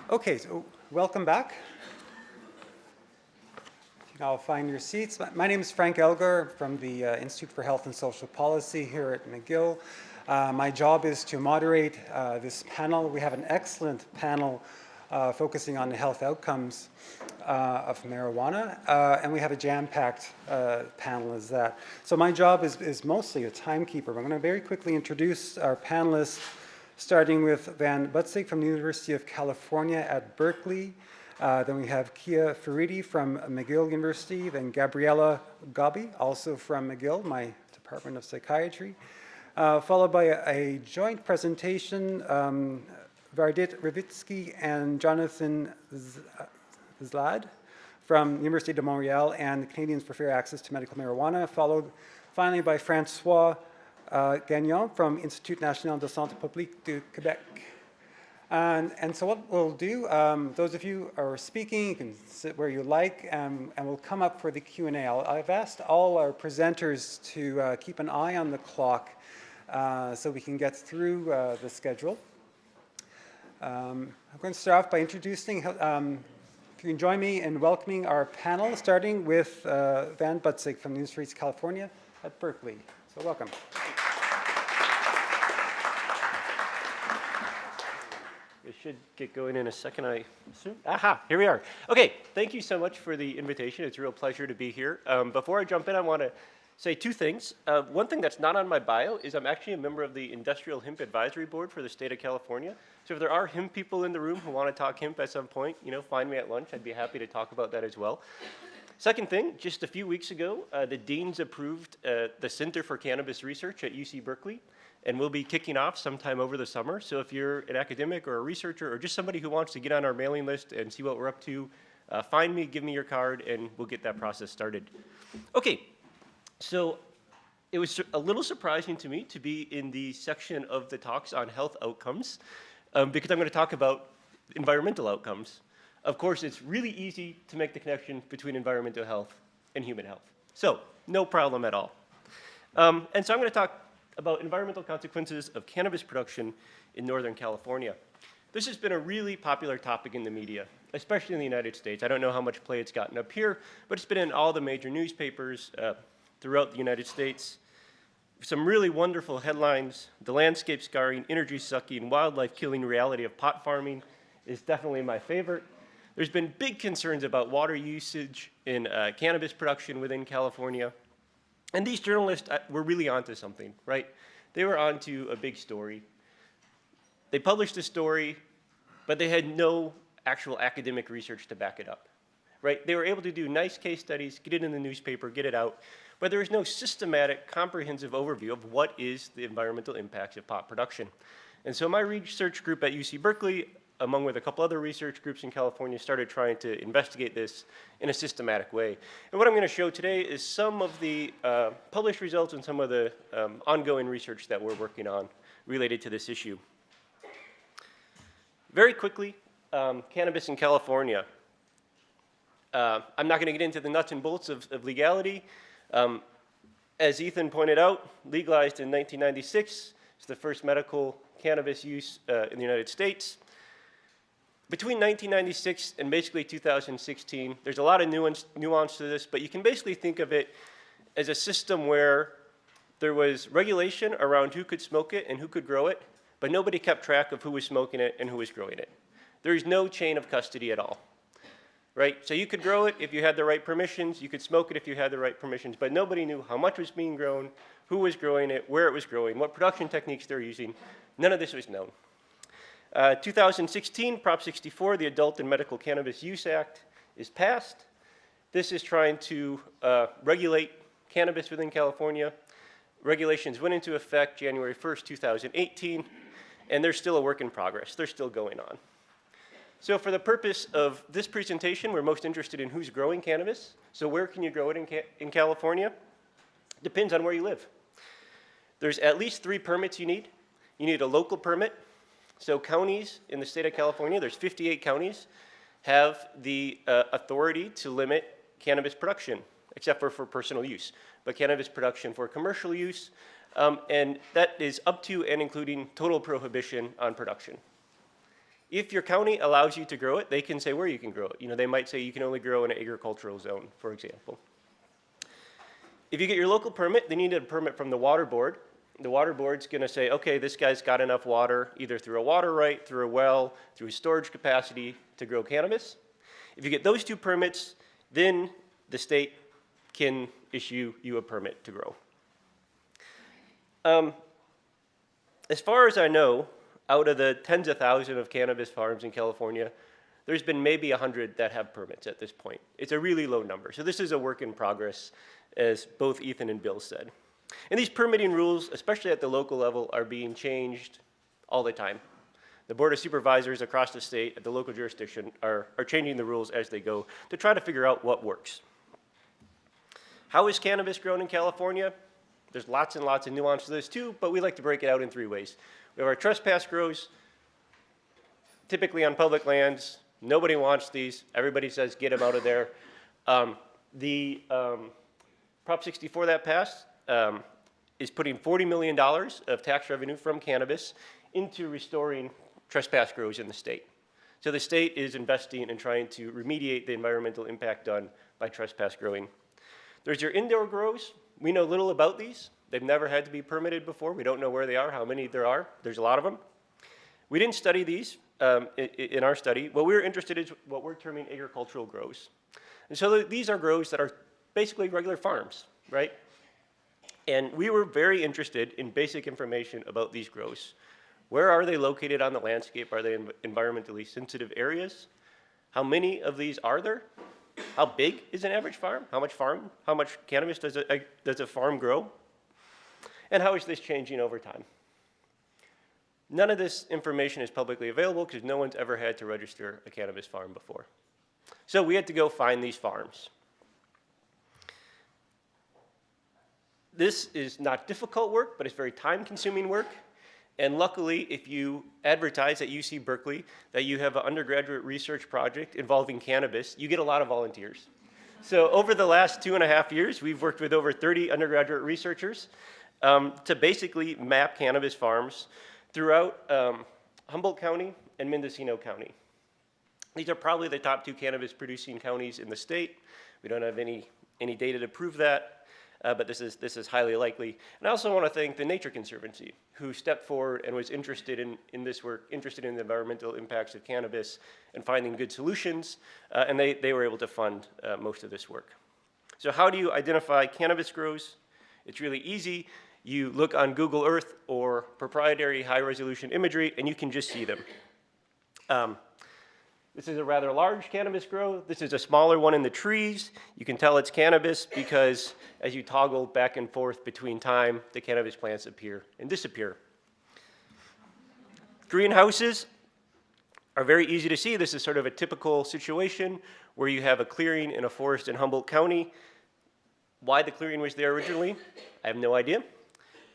Okay, so welcome back. You can all find your seats. My name is Frank Elgar from the Institute for Health and Social Policy here at McGill. My job is to moderate this panel. We have an excellent panel focusing on the health outcomes of marijuana, and we have a jam-packed panel as that. So my job is mostly a timekeeper. I'm going to very quickly introduce our panelists, starting with Van Butsic from the University of California at Berkeley. Then we have Kia Faridi from McGill University, then Gabriela Gabi, also from McGill, my Department of Psychiatry, followed by a joint presentation, Vardit Revitsky and Jonathan Zlad from the Université de Montréal and the Canadians for Fair Access to Medical Marijuana, followed finally by Francois Gagnon from Institut National de Santé Publique du Québec. And so what we'll do, those of you who are speaking, you can sit where you like, and we'll come up for the Q&A. I've asked all our presenters to keep an eye on the clock so we can get through the schedule. I'm going to start off by introducing, if you can join me in welcoming our panel, starting with Van Butsic from the University of California at Berkeley. So welcome. We should get going in a second, I assume. Aha, here we are. Okay, thank you so much for the invitation. It's a real pleasure to be here. Before I jump in, I want to say two things. One thing that's not on my bio is I'm actually a member of the Industrial Hemp Advisory Board for the state of California. So if there are hemp people in the room who want to talk hemp at some point, find me at lunch. I'd be happy to talk about that as well. Second thing, just a few weeks ago, the deans approved the Center for Cannabis Research at UC Berkeley. And we'll be kicking off sometime over the summer. So if you're an academic or a researcher or just somebody who wants to get on our mailing list and see what we're up to, find me, give me your card, and we'll get that process started. Okay, so it was a little surprising to me to be in the section of the talks on health outcomes because I'm going to talk about environmental outcomes. Of course, it's really easy to make the connection between environmental health and human health. So no problem at all. And so I'm going to talk about environmental consequences of cannabis production in Northern California. This has been a really popular topic in the media, especially in the United States. I don't know how much play it's gotten up here, but it's been in all the major newspapers throughout the United States. Some really wonderful headlines: the landscape scarring, energy sucking, wildlife killing reality of pot farming is definitely my favorite. There's been big concerns about water usage in cannabis production within California. And these journalists were really onto something, right? They were onto a big story. They published a story, but they had no actual academic research to back it up, right? They were able to do nice case studies, get it in the newspaper, get it out, but there was no systematic, comprehensive overview of what is the environmental impacts of pot production. And so my research group at UC Berkeley, along with a couple other research groups in California, started trying to investigate this in a systematic way. And what I'm going to show today is some of the published results and some of the ongoing research that we're working on related to this issue. Very quickly, cannabis in California. I'm not going to get into the nuts and bolts of legality. As Ethan pointed out, legalized in 1996. It's the first medical cannabis use in the United States. Between 1996 and basically 2016, there's a lot of nuance to this, but you can basically think of it as a system where there was regulation around who could smoke it and who could grow it, but nobody kept track of who was smoking it and who was growing it. There's no chain of custody at all, right? So you could grow it if you had the right permissions, you could smoke it if you had the right permissions, but nobody knew how much was being grown, who was growing it, where it was growing, what production techniques they're using. None of this was known. 2016, Prop 64, the Adult and Medical Cannabis Use Act, is passed. This is trying to regulate cannabis within California. Regulations went into effect January 1st, 2018, and they're still a work in progress. They're still going on. So for the purpose of this presentation, we're most interested in who's growing cannabis. So where can you grow it in California? Depends on where you live. There's at least 3 permits you need. You need a local permit. So counties in the state of California, there's 58 counties, have the authority to limit cannabis production, except for personal use, but cannabis production for commercial use, and that is up to and including total prohibition on production. If your county allows you to grow it, they can say where you can grow it. You know, they might say you can only grow in an agricultural zone, for example. If you get your local permit, then you need a permit from the water board. The water board's going to say, okay, this guy's got enough water, either through a water right, through a well, through storage capacity to grow cannabis. If you get those two permits, then the state can issue you a permit to grow. As far as I know, out of the tens of thousands of cannabis farms in California, there's been maybe 100 that have permits at this point. It's a really low number. So this is a work in progress, as both Ethan and Bill said. And these permitting rules, especially at the local level, are being changed all the time. The Board of Supervisors across the state at the local jurisdiction are changing the rules as they go to try to figure out what works. How is cannabis grown in California? There's lots and lots of nuance to this too, but we like to break it out in 3 ways. We have our trespass grows, typically on public lands. Nobody wants these. Everybody says, get them out of there. Prop 64 that passed is putting $40 million of tax revenue from cannabis into restoring trespass grows in the state. So the state is investing in trying to remediate the environmental impact done by trespass growing. There's your indoor grows. We know little about these. They've never had to be permitted before. We don't know where they are, how many there are. There's a lot of them. We didn't study these in our study. What we were interested in is what we're terming agricultural grows. And so these are grows that are basically regular farms, right? And we were very interested in basic information about these grows. Where are they located on the landscape? Are they in environmentally sensitive areas? How many of these are there? How big is an average farm? How much cannabis does a farm grow? And how is this changing over time? None of this information is publicly available because no one's ever had to register a cannabis farm before. So we had to go find these farms. This is not difficult work, but it's very time-consuming work. And luckily, if you advertise at UC Berkeley that you have an undergraduate research project involving cannabis, you get a lot of volunteers. So over the last 2.5 years, we've worked with over 30 undergraduate researchers to basically map cannabis farms throughout Humboldt County and Mendocino County. These are probably the top 2 cannabis-producing counties in the state. We don't have any data to prove that, but this is highly likely. And I also want to thank the Nature Conservancy, who stepped forward and was interested in this work, interested in the environmental impacts of cannabis and finding good solutions, and they were able to fund most of this work. So how do you identify cannabis grows? It's really easy. You look on Google Earth or proprietary high-resolution imagery, and you can just see them. This is a rather large cannabis grow. This is a smaller one in the trees. You can tell it's cannabis because as you toggle back and forth between time, the cannabis plants appear and disappear. Greenhouses are very easy to see. This is sort of a typical situation where you have a clearing in a forest in Humboldt County. Why the clearing was there originally, I have no idea.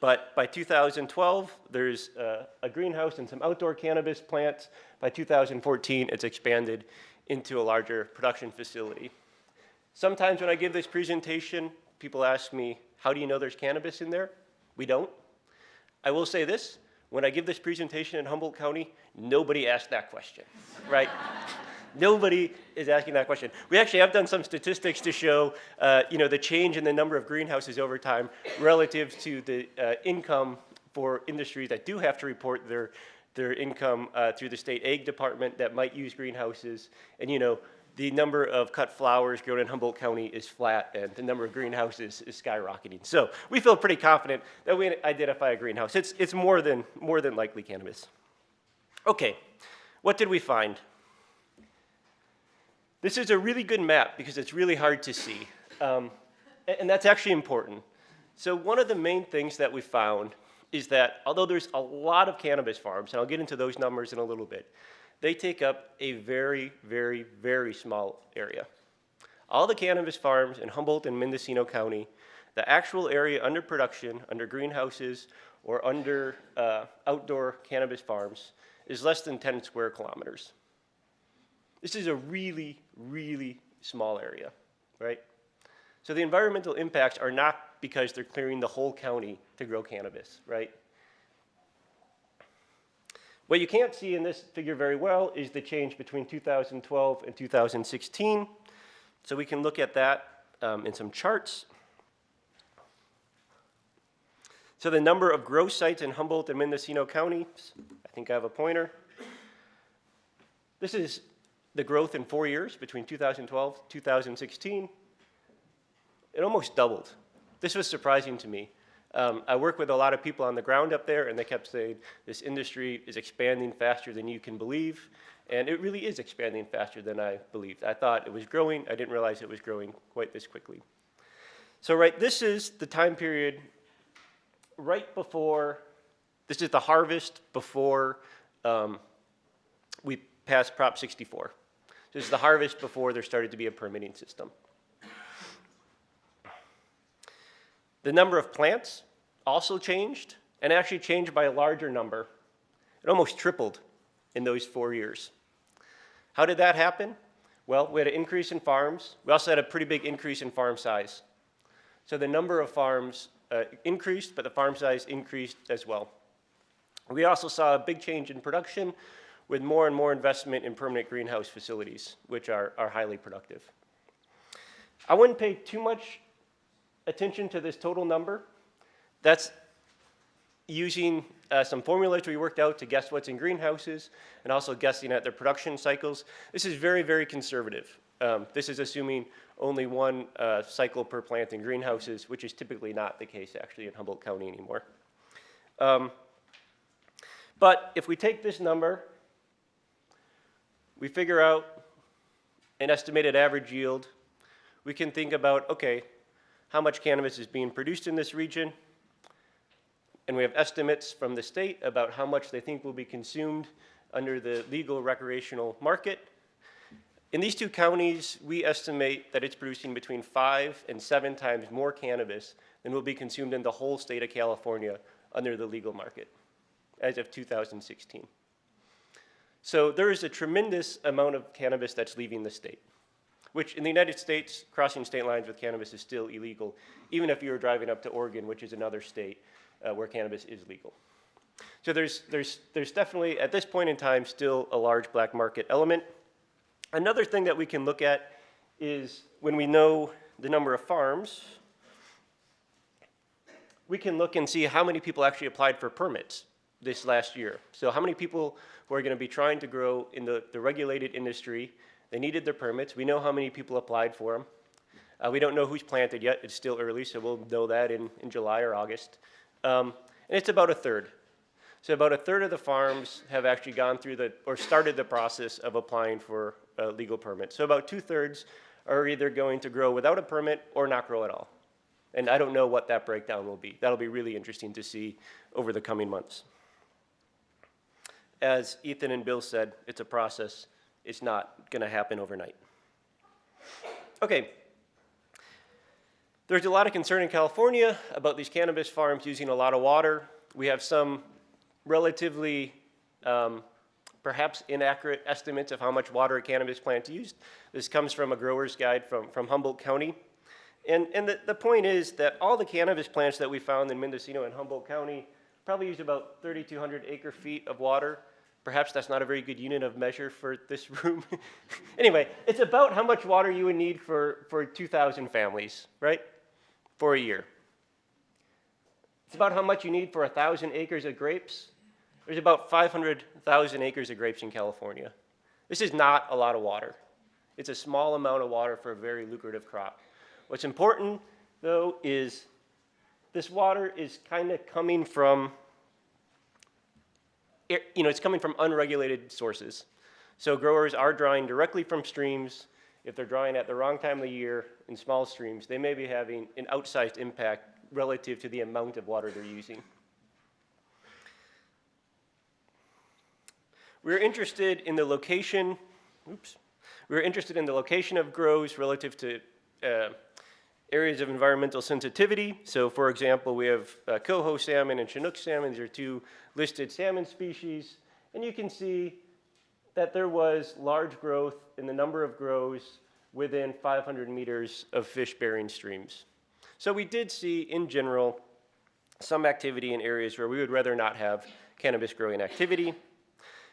But by 2012, there's a greenhouse and some outdoor cannabis plants. By 2014, it's expanded into a larger production facility. Sometimes when I give this presentation, people ask me, how do you know there's cannabis in there? We don't. I will say this, when I give this presentation in Humboldt County, nobody asked that question, right? Nobody is asking that question. We actually have done some statistics to show the change in the number of greenhouses over time relative to the income for industries that do have to report their income through the state ag department that might use greenhouses. And the number of cut flowers grown in Humboldt County is flat and the number of greenhouses is skyrocketing. So we feel pretty confident that we identify a greenhouse. It's more than likely cannabis. Okay, what did we find? This is a really good map because it's really hard to see, and that's actually important. So one of the main things that we found is that although there's a lot of cannabis farms, and I'll get into those numbers in a little bit, they take up a very, very, very small area. All the cannabis farms in Humboldt and Mendocino County, the actual area under production, under greenhouses, or under outdoor cannabis farms is less than 10 square kilometers. This is a really, really small area, right? So the environmental impacts are not because they're clearing the whole county to grow cannabis, right? What you can't see in this figure very well is the change between 2012 and 2016. So we can look at that in some charts. So the number of grow sites in Humboldt and Mendocino counties, I think I have a pointer. This is the growth in 4 years between 2012 and 2016. It almost doubled. This was surprising to me. I work with a lot of people on the ground up there, and they kept saying, this industry is expanding faster than you can believe. And it really is expanding faster than I believed. I thought it was growing. I didn't realize it was growing quite this quickly. So this is the time period right before, this is the harvest before we passed Prop 64. This is the harvest before there started to be a permitting system. The number of plants also changed, and actually changed by a larger number. It almost tripled in those 4 years. How did that happen? Well, we had an increase in farms. We also had a pretty big increase in farm size. So the number of farms increased, but the farm size increased as well. We also saw a big change in production with more and more investment in permanent greenhouse facilities, which are highly productive. I wouldn't pay too much attention to this total number. That's using some formulas we worked out to guess what's in greenhouses and also guessing at their production cycles. This is very, very conservative. This is assuming only one cycle per plant in greenhouses, which is typically not the case actually in Humboldt County anymore. But if we take this number, we figure out an estimated average yield, we can think about, okay, how much cannabis is being produced in this region, and we have estimates from the state about how much they think will be consumed under the legal recreational market. In these two counties, we estimate that it's producing between 5 and 7 times more cannabis than will be consumed in the whole state of California under the legal market as of 2016. So there is a tremendous amount of cannabis that's leaving the state, which in the United States, crossing state lines with cannabis is still illegal, even if you were driving up to Oregon, which is another state where cannabis is legal. So there's definitely, at this point in time, still a large black market element. Another thing that we can look at is when we know the number of farms, we can look and see how many people actually applied for permits this last year. So how many people who are going to be trying to grow in the regulated industry, they needed their permits. We know how many people applied for them. We don't know who's planted yet. It's still early, so we'll know that in July or August. And it's about a third. So about a third of the farms have actually gone through or started the process of applying for a legal permit. So about 2/3 are either going to grow without a permit or not grow at all. And I don't know what that breakdown will be. That'll be really interesting to see over the coming months. As Ethan and Bill said, it's a process. It's not going to happen overnight. Okay. There's a lot of concern in California about these cannabis farms using a lot of water. We have some relatively perhaps inaccurate estimates of how much water a cannabis plant used. This comes from a grower's guide from Humboldt County. And the point is that all the cannabis plants that we found in Mendocino and Humboldt County probably use about 3,200 acre feet of water. Perhaps that's not a very good unit of measure for this room. Anyway, it's about how much water you would need for 2,000 families, right? For a year. It's about how much you need for 1,000 acres of grapes. There's about 500,000 acres of grapes in California. This is not a lot of water. It's a small amount of water for a very lucrative crop. What's important, though, is this water is kind of coming from, it's coming from unregulated sources. So growers are drawing directly from streams. If they're drawing at the wrong time of the year in small streams, they may be having an outsized impact relative to the amount of water they're using. We're interested in the location, we're interested in the location of grows relative to areas of environmental sensitivity. So for example, we have coho salmon and Chinook salmon. These are two listed salmon species. And you can see that there was large growth in the number of grows within 500 meters of fish-bearing streams. So we did see, in general, some activity in areas where we would rather not have cannabis growing activity.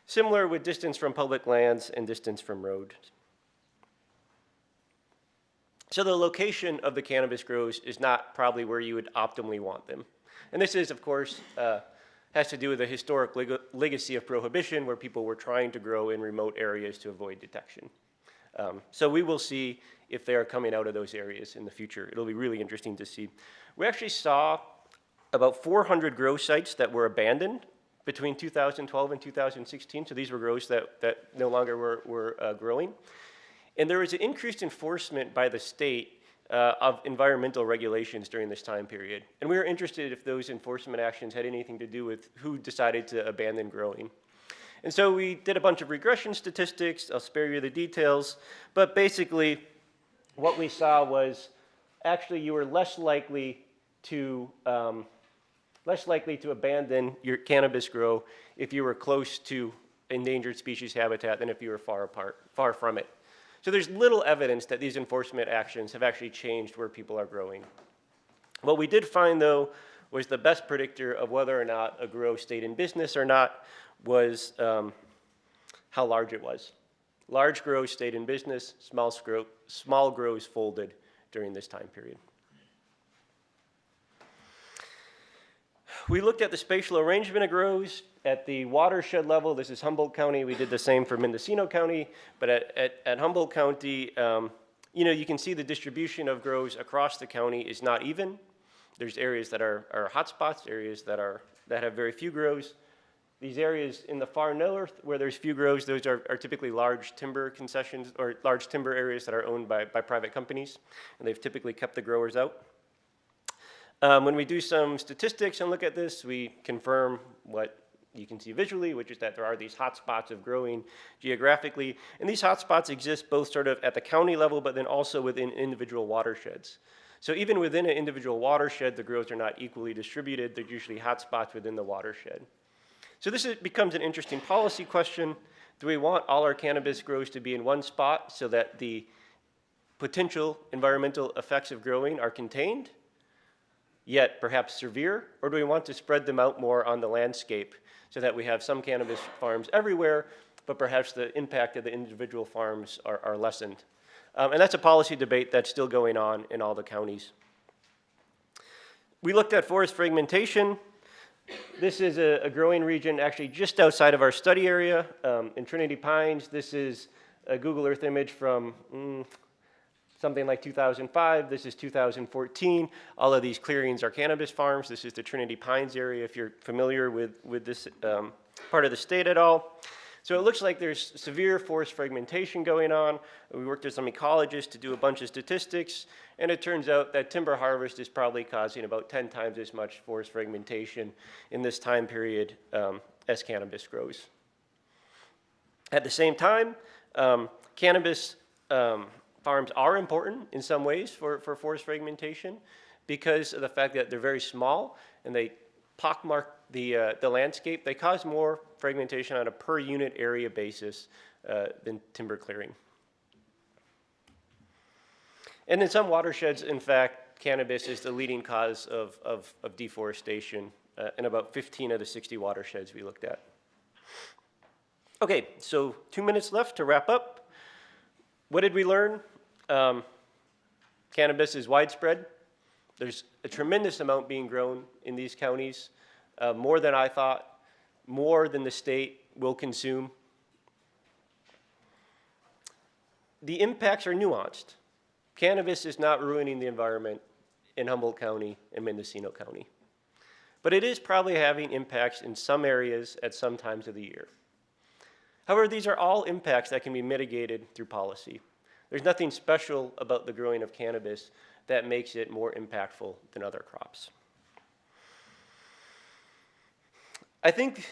Similar with distance from public lands and distance from roads. So the location of the cannabis grows is not probably where you would optimally want them. And this is, of course, has to do with the historic legacy of prohibition, where people were trying to grow in remote areas to avoid detection. So we will see if they are coming out of those areas in the future. It'll be really interesting to see. We actually saw about 400 grow sites that were abandoned between 2012 and 2016. So these were grows that no longer were growing. And there was an increased enforcement by the state of environmental regulations during this time period. And we were interested if those enforcement actions had anything to do with who decided to abandon growing. And so we did a bunch of regression statistics. I'll spare you the details. But basically, what we saw was actually you were less likely to abandon your cannabis grow if you were close to endangered species habitat than if you were far from it. So there's little evidence that these enforcement actions have actually changed where people are growing. What we did find, though, was the best predictor of whether or not a grow stayed in business or not was how large it was. Large grows stayed in business, small grows folded during this time period. We looked at the spatial arrangement of grows at the watershed level. This is Humboldt County. We did the same for Mendocino County, but at Humboldt County, you can see the distribution of grows across the county is not even. There's areas that are hotspots, areas that have very few grows. These areas in the far north where there's few grows, those are typically large timber concessions or large timber areas that are owned by private companies, and they've typically kept the growers out. When we do some statistics and look at this, we confirm what you can see visually, which is that there are these hotspots of growing geographically. And these hotspots exist both sort of at the county level, but then also within individual watersheds. So even within an individual watershed, the grows are not equally distributed. They're usually hotspots within the watershed. So this becomes an interesting policy question. Do we want all our cannabis grows to be in one spot so that the potential environmental effects of growing are contained, yet perhaps severe? Or do we want to spread them out more on the landscape so that we have some cannabis farms everywhere, but perhaps the impact of the individual farms are lessened? And that's a policy debate that's still going on in all the counties. We looked at forest fragmentation. This is a growing region actually just outside of our study area in Trinity Pines. This is a Google Earth image from something like 2005. This is 2014. All of these clearings are cannabis farms. This is the Trinity Pines area, if you're familiar with this part of the state at all. So it looks like there's severe forest fragmentation going on. We worked with some ecologists to do a bunch of statistics, and it turns out that timber harvest is probably causing about 10 times as much forest fragmentation in this time period as cannabis grows. At the same time, cannabis farms are important in some ways for forest fragmentation because of the fact that they're very small and they pockmark the landscape. They cause more fragmentation on a per unit area basis than timber clearing. And in some watersheds, in fact, cannabis is the leading cause of deforestation in about 15 of the 60 watersheds we looked at. Okay, so 2 minutes left to wrap up. What did we learn? Cannabis is widespread. There's a tremendous amount being grown in these counties, more than I thought, more than the state will consume. The impacts are nuanced. Cannabis is not ruining the environment in Humboldt County and Mendocino County, but it is probably having impacts in some areas at some times of the year. However, these are all impacts that can be mitigated through policy. There's nothing special about the growing of cannabis that makes it more impactful than other crops. I think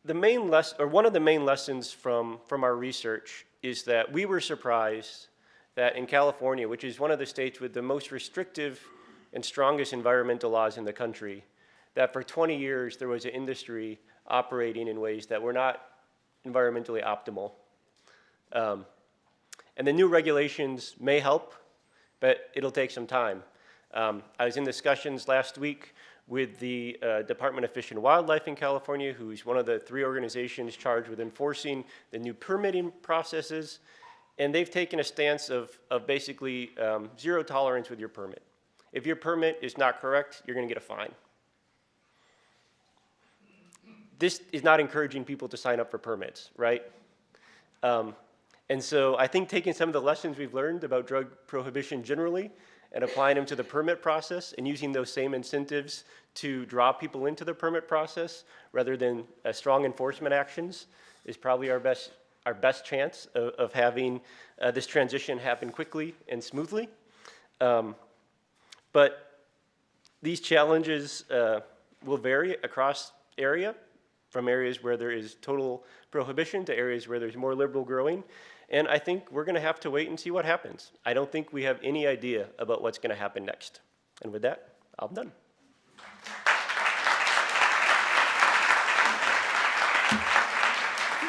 one of the main lessons from our research is that we were surprised that in California, which is one of the states with the most restrictive and strongest environmental laws in the country, that for 20 years there was an industry operating in ways that were not environmentally optimal. And the new regulations may help, but it'll take some time. I was in discussions last week with the Department of Fish and Wildlife in California, who's one of the 3 organizations charged with enforcing the new permitting processes. And they've taken a stance of basically zero tolerance with your permit. If your permit is not correct, you're going to get a fine. This is not encouraging people to sign up for permits, right? And so I think taking some of the lessons we've learned about drug prohibition generally and applying them to the permit process and using those same incentives to draw people into the permit process rather than strong enforcement actions is probably our best chance of having this transition happen quickly and smoothly. But these challenges will vary across area, from areas where there is total prohibition to areas where there's more liberal growing. And I think we're going to have to wait and see what happens. I don't think we have any idea about what's going to happen next. And with that, I'm done.